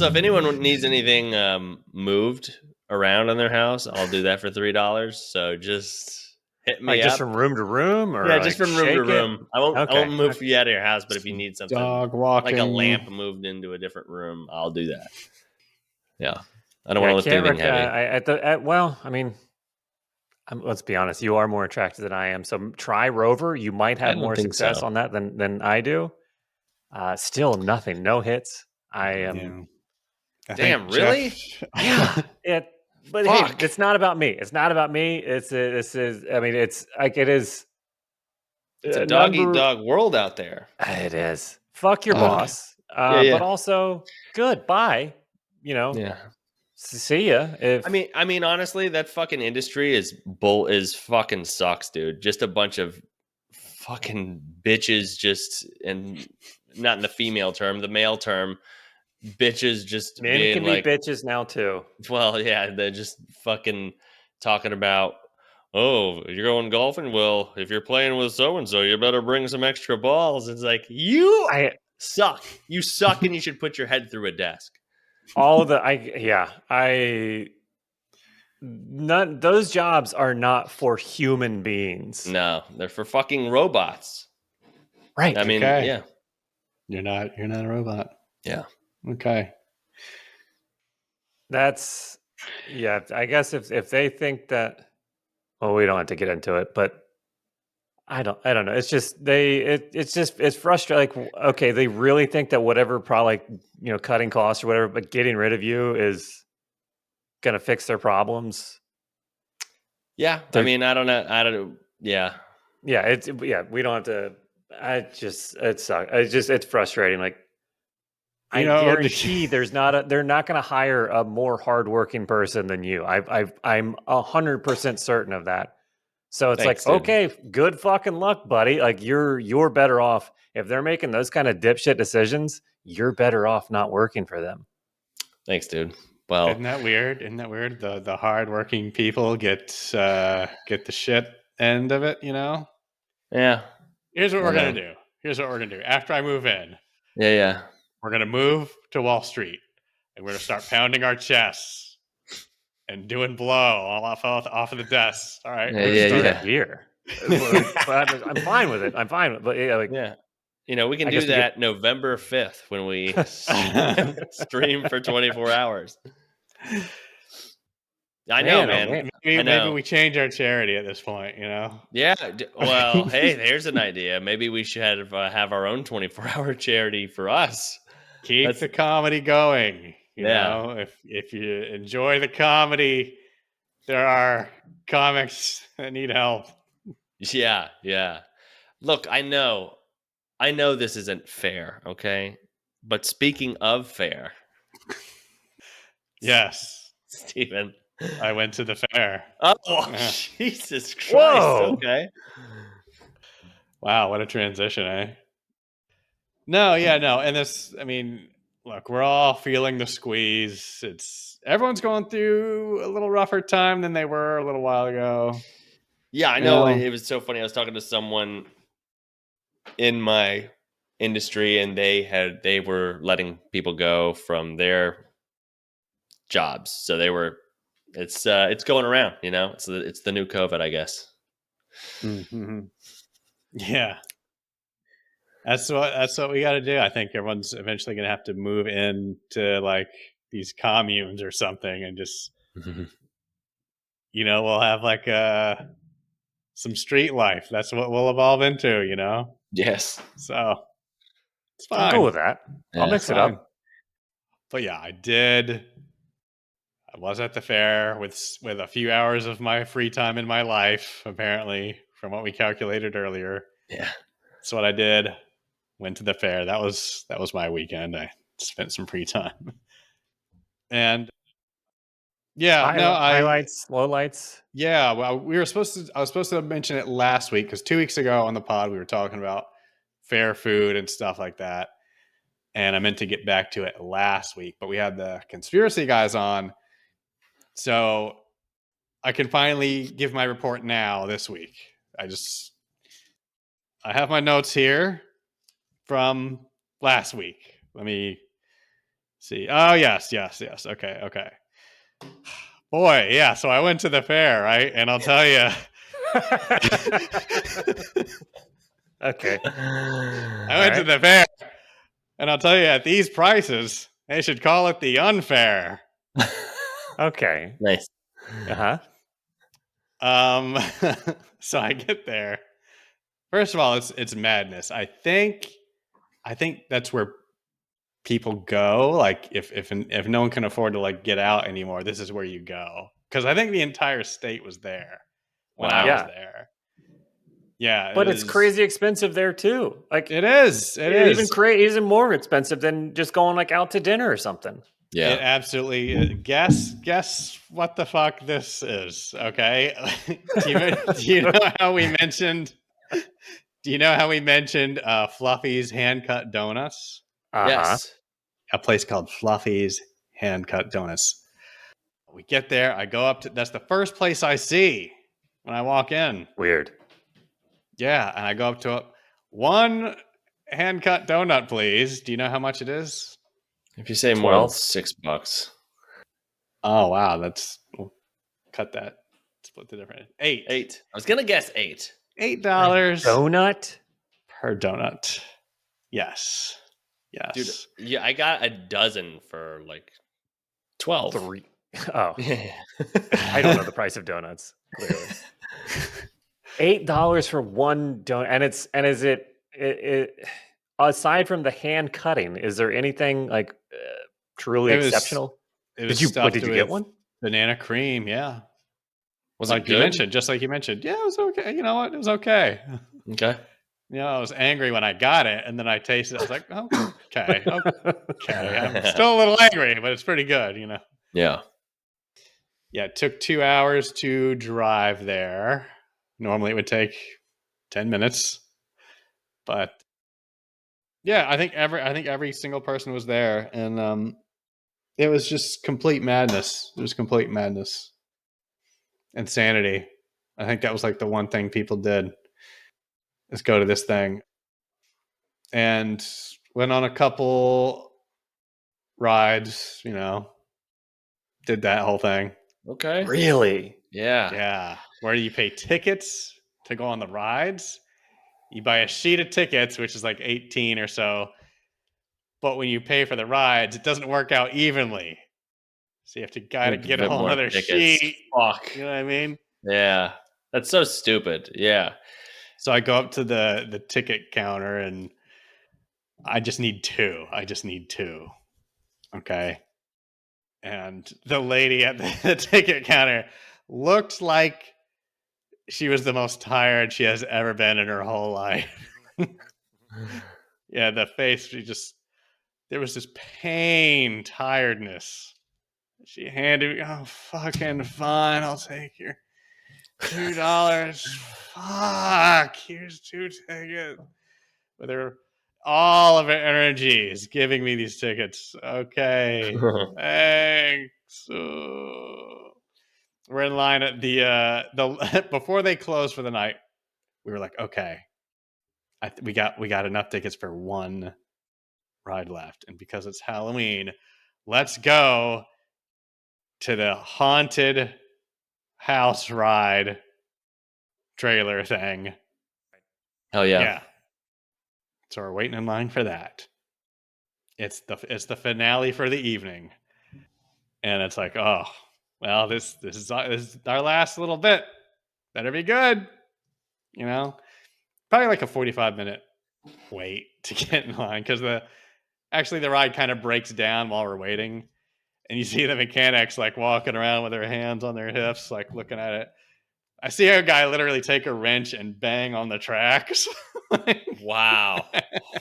if anyone needs anything moved around in their house, I'll do that for $3. So just hit me Like, up. just from room to room, or Yeah, like just from room to shake it? room. I won't move you out of your house, but if you need something dog walking, like a lamp moved into a different room, I'll do that. Yeah, I don't Yeah, want to lift anything heavy. Well, I mean, let's be honest. You are more attractive than I am, so try Rover. You might I have don't more think success so. on that than I do. Still nothing, no hits. I am. Damn, really? Yeah. But Fuck. hey, it's not about me. It's not about me. This is. I mean, it's like it is. It's a dog eat dog world out there. It is. Fuck your Fuck. boss. Yeah. But also, good. Bye. Yeah. See ya. I mean, honestly, that fucking industry is fucking sucks, dude. Just a bunch of fucking bitches, and not in the female term, the male term, bitches just men being can like, be bitches now too. well, yeah, they're just fucking talking about, oh, you're going golfing? Well, if you're playing with so and so, you better bring some extra balls. It's like, you suck. You suck, and you should put your head through a desk. All of the none those jobs are not for human beings. No, they're for fucking robots. Right. I mean, Okay. yeah. You're not a robot. Yeah. Okay. That's I guess if they think that, well, we don't have to get into it, but I don't know. It's just it's frustrating. Like, okay, they really think that whatever product, cutting costs or whatever, but getting rid of you is gonna fix their problems. Yeah. I mean, I don't know. Yeah. Yeah, we don't have to. It sucks. It's frustrating. Like, I guarantee they're not going to hire a more hardworking person than you. I'm 100% certain of that. So it's Thanks, like, dude. okay, good fucking luck, buddy. Like, you're better off if they're making those kind of dipshit decisions. You're better off not working for them. Thanks, dude. Well, isn't that weird? The hardworking people get the shit end of it, Yeah. Here's what we're gonna do. After I move in, Yeah. we're gonna move to Wall Street, and we're gonna start pounding our chests and doing blow all off of the desks. All right. Yeah, We can start yeah. it here. But I'm fine with it. I'm fine with it. But Yeah. We can I do guess we that November 5th when we stream for 24 hours. I know, man. Maybe we change our charity at this point, Yeah. Well, hey, there's an idea. Maybe we should have our own 24-hour charity for us. Keep the comedy going. You know, if you enjoy the comedy, there are comics that need help. Yeah. Look, I know this isn't fair, okay? But speaking of fair, yes, Stephen, I went to the fair. Oh, Jesus Christ! Whoa. Okay. Wow, what a transition, eh? No, and this, I mean, look, we're all feeling the squeeze. Everyone's going through a little rougher time than they were a little while ago. Yeah, I know. It was so funny. I was talking to someone in my industry, and they were letting people go from their jobs. So it's going around. It's the new COVID, I guess. Mm-hmm. Yeah. That's what we got to do. I think everyone's eventually going to have to move into like these communes or something, and just we'll have like some street life. That's what we'll evolve into. Yes. So it's fine. I'm cool with that. I'll mix it up. But yeah, I was at the fair with a few hours of my free time in my life, apparently, from what we calculated earlier. Yeah, that's what I did. Went to the fair. That was my weekend. I spent some free time. And highlights, lowlights. Yeah, well, I was supposed to mention it last week because 2 weeks ago on the pod we were talking about fair food and stuff like that, and I meant to get back to it last week, but we had the conspiracy guys on, so I can finally give my report now this week. I have my notes here from last week. Let me see. Oh, yes. Okay. Boy, yeah. So I went to the fair, right? And I'll tell you. Okay. I went to the fair, and I'll tell you, at these prices, they should call it the unfair. Okay. Nice. So I get there. First of all, it's madness. I think that's where people go. Like if no one can afford to like get out anymore, this is where you go. Because I think the entire state was there when I was there. Yeah, but it's crazy expensive there too. Like it is. Even more expensive than just going like out to dinner or something. Yeah, it absolutely. Guess what the fuck this is? Okay, do you know how we mentioned? Do you know how we mentioned Fluffy's Hand Cut Donuts? Yes, a place called Fluffy's Hand Cut Donuts. We get there. I go up to. That's the first place I see when I walk in. Weird. Yeah, and I go up to it. One hand cut donut, please. Do you know how much it is? If you say more than 12? $6. Oh wow, we'll cut that. Split the difference. 8. 8. I was gonna guess 8. $8 Donut? per donut. Yes. Dude, Yes. yeah, I got a dozen for like 12. 3. Oh, Yeah. I don't know the price of donuts, clearly. $8 for one donut. And is it aside from the hand cutting, is there anything like truly It was exceptional? it was Did stuffed you get with one? banana cream, yeah. Was Like it you good? mentioned, just like you mentioned. Yeah, it was okay. You know what? It was okay. Okay. You know, I was angry when I got it, and then I tasted it. I was like, oh, okay. Okay. I'm still a little angry, but it's pretty good, you know. Yeah. Yeah, it took 2 hours to drive there. Normally it would take 10 minutes. But yeah, I think every single person was there, and it was just complete madness. It was complete madness. Insanity. I think that was like the one thing people did is go to this thing. And went on a couple rides, you know, did that whole thing. Okay. Really? Yeah. Yeah. Where you pay tickets to go on the rides. You buy a sheet of tickets, which is like 18 or so. But when you pay for the rides, it doesn't work out evenly. So you have to gotta Like a get a bit whole more other tickets. sheet. Fuck. You know what I mean? Yeah. That's so stupid. Yeah. So I go up to the ticket counter and I just need two. I just need two. Okay. And the lady at the ticket counter looked like she was the most tired she has ever been in her whole life. Yeah, the face, there was this pain, tiredness. She handed me, oh, fucking fine, I'll take your $2. Fuck, here's 2 tickets. With her, all of her energy is giving me these tickets. Okay, thanks. We're in line at the before they closed for the night. We were like, okay, we got enough tickets for one ride left, and because it's Halloween, let's go to the haunted house ride trailer thing. Hell yeah. Yeah, so we're waiting in line for that. It's the finale for the evening, and it's like, oh, well, this is our last little bit. Better be good, you know. Probably like a 45-minute wait to get in line because the ride kind of breaks down while we're waiting, and you see the mechanics like walking around with their hands on their hips, like looking at it. I see a guy literally take a wrench and bang on the tracks. Wow.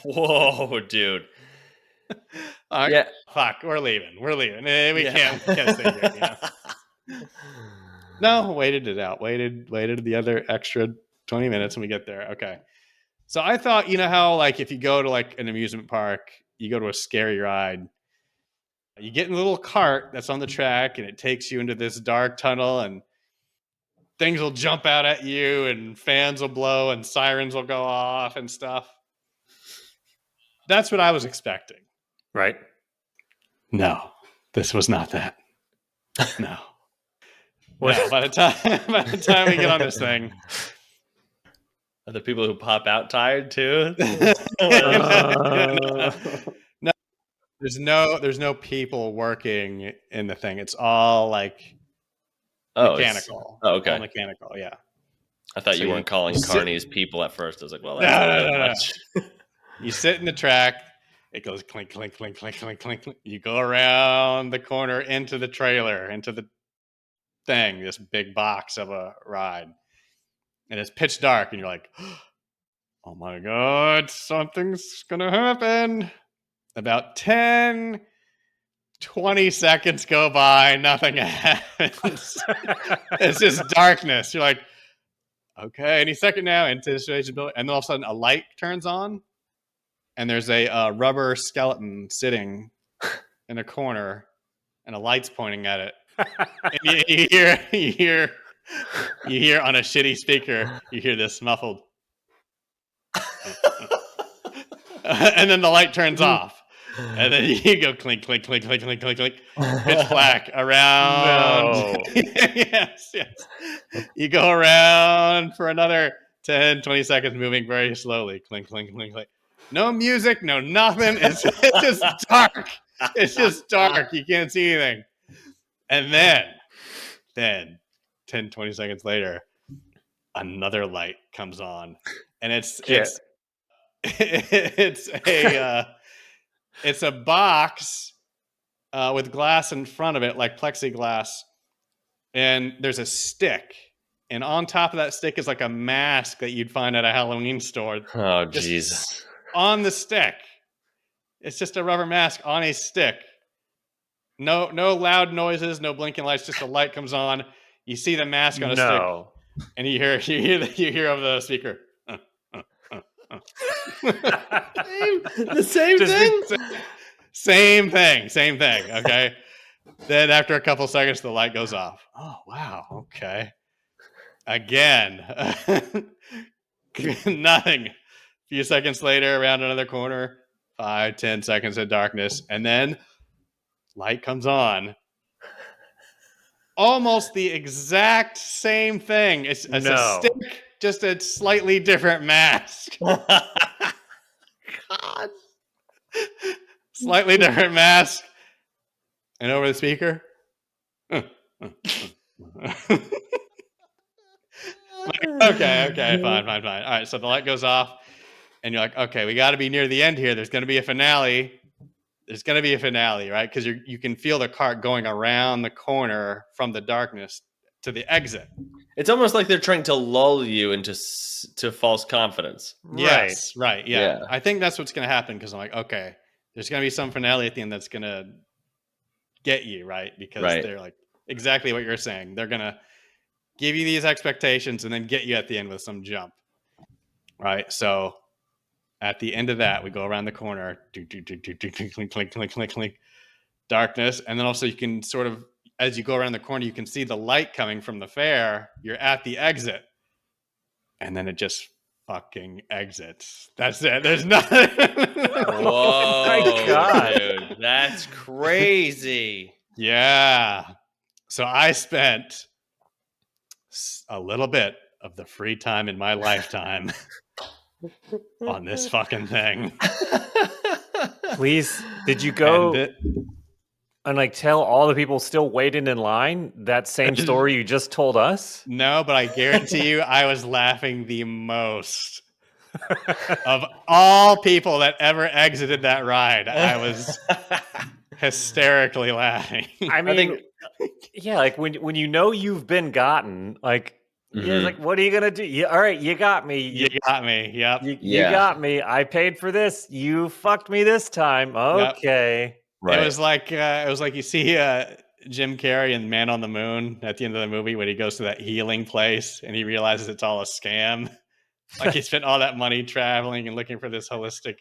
Whoa, dude. Yeah. Fuck, we're leaving. We're leaving. We Yeah. can't stay here. You know? No, waited it out. Waited the other extra 20 minutes and we get there. Okay. So I thought, you know how like if you go to like an amusement park, you go to a scary ride, you get in a little cart that's on the track and it takes you into this dark tunnel and things will jump out at you and fans will blow and sirens will go off and stuff. That's what I was expecting. Right? No, this was not that. No. What? No, by the time we get on this thing, Are the people who pop out tired too? no, there's no people working in the thing. It's all like mechanical. Okay. All mechanical, yeah. I thought So you you- weren't calling you sit- carnies people at first. I was like, well, that's a bit No. much. You sit in the track, it goes clink, clink, clink, clink, clink, clink, clink. You go around the corner into the trailer, into the thing, this big box of a ride. And it's pitch dark, and you're like, oh my God, something's gonna happen. About 10, 20 seconds go by, nothing happens. It's just darkness. You're like, okay, any second now, anticipation building. And then all of a sudden a light turns on and there's a rubber skeleton sitting in a corner and a light's pointing at it. And you hear on a shitty speaker, you hear this muffled. and then the light turns off. And then you go clink, clink, clink, clink, clink, clink, clink. Pitch black around. No. Yes. You go around for another 10, 20 seconds, moving very slowly. Clink, clink, clink, clink. No music, no nothing. It's just dark. It's just dark. You can't see anything. And then 10, 20 seconds later, another light comes on. And it's a box with glass in front of it, like plexiglass, and there's a stick, and on top of that stick is like a mask that you'd find at a Halloween store. Oh, Jesus. On the stick, it's just a rubber mask on a stick. No loud noises, no blinking lights. Just a light comes on. You see the mask on a stick, and you hear over the speaker. The same thing? Same thing. Okay. Then after a couple seconds, the light goes off. Oh, wow. Okay. Again. Nothing. A few seconds later, around another corner, 5, 10 seconds of darkness, and then light comes on. Almost the exact same thing. It's a stick, just a slightly different mask. God. Slightly different mask. And over the speaker. Okay, fine. All right, so the light goes off, and you're like, okay, we got to be near the end here. There's going to be a finale. Right? Because you can feel the cart going around the corner from the darkness to the exit. It's almost like they're trying to lull you into false confidence. Yes, right. Yeah. I think that's what's going to happen, because I'm like, okay, there's going to be some finale at the end that's going to get you, right? Because they're like exactly what you're saying. They're going to give you these expectations and then get you at the end with some jump, right? So at the end of that, we go around the corner, clink, darkness. And then also you can sort of, as you go around the corner, you can see the light coming from the fair. You're at the exit. And then it just fucking exits. That's it. There's nothing. Whoa, my God. dude. That's crazy. Yeah. So I spent a little bit of the free time in my lifetime on this fucking thing. Please, did you go and like tell all the people still waiting in line that same story you just told us? No, but I guarantee you I was laughing the most of all people that ever exited that ride. I was hysterically laughing. I mean, yeah, like when you know you've been gotten, like, yeah, like, what are you gonna do? All right, you got me. You got me. Yep. You got me. I paid for this. You fucked me this time. Okay. Yep. Right. It was like you see Jim Carrey in Man on the Moon at the end of the movie when he goes to that healing place and he realizes it's all a scam. Like he spent all that money traveling and looking for this holistic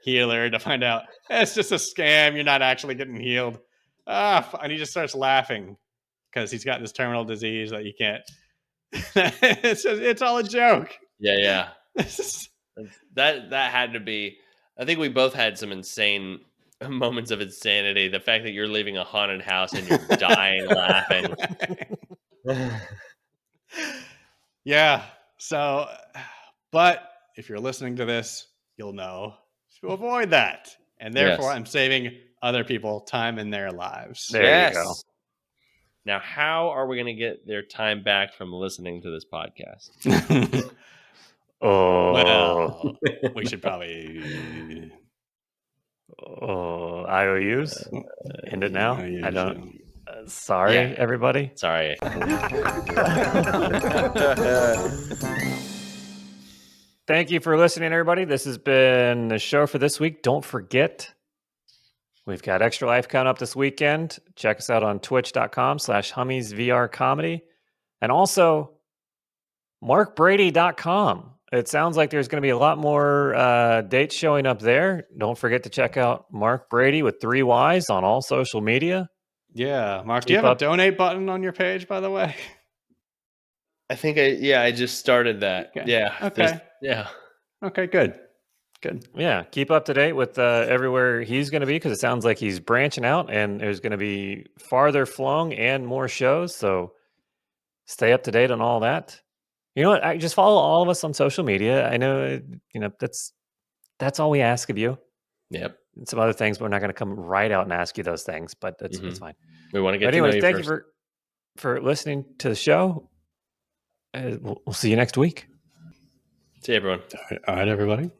healer to find out it's just a scam. You're not actually getting healed. And he just starts laughing because he's got this terminal disease that you can't. It's all a joke. Yeah. that had to be. I think we both had some insane moments of insanity. The fact that you're leaving a haunted house and you're dying laughing. Yeah. So, but if you're listening to this, you'll know to avoid that. And therefore, I'm saving other people time in their lives. There you go. Now, how are we going to get their time back from listening to this podcast? Well, we should probably... IOUs? End it now? I don't... sorry, everybody. Sorry. Thank you for listening, everybody. This has been the show for this week. Don't forget, we've got Extra Life coming up this weekend. Check us out on twitch.com/Hummy'sVRComedy. And also, markbrady.com. It sounds like there's going to be a lot more dates showing up there. Don't forget to check out Mark Brady with 3 Ys on all social media. Yeah. Mark, do you have a donate button on your page, by the way? I think I just started that. Okay. Yeah. Okay. Yeah. Okay, good. Good. Yeah, keep up to date with everywhere he's going to be, because it sounds like he's branching out and there's going to be farther flung and more shows. So stay up to date on all that. You know what? I just follow all of us on social media. I know, that's all we ask of you. Yep. And some other things, but we're not going to come right out and ask you those things, but that's Mhm. fine. We want to get But to know anyways, you thank first. you for listening to the show. We'll see you next week. See you, everyone. All right, everybody.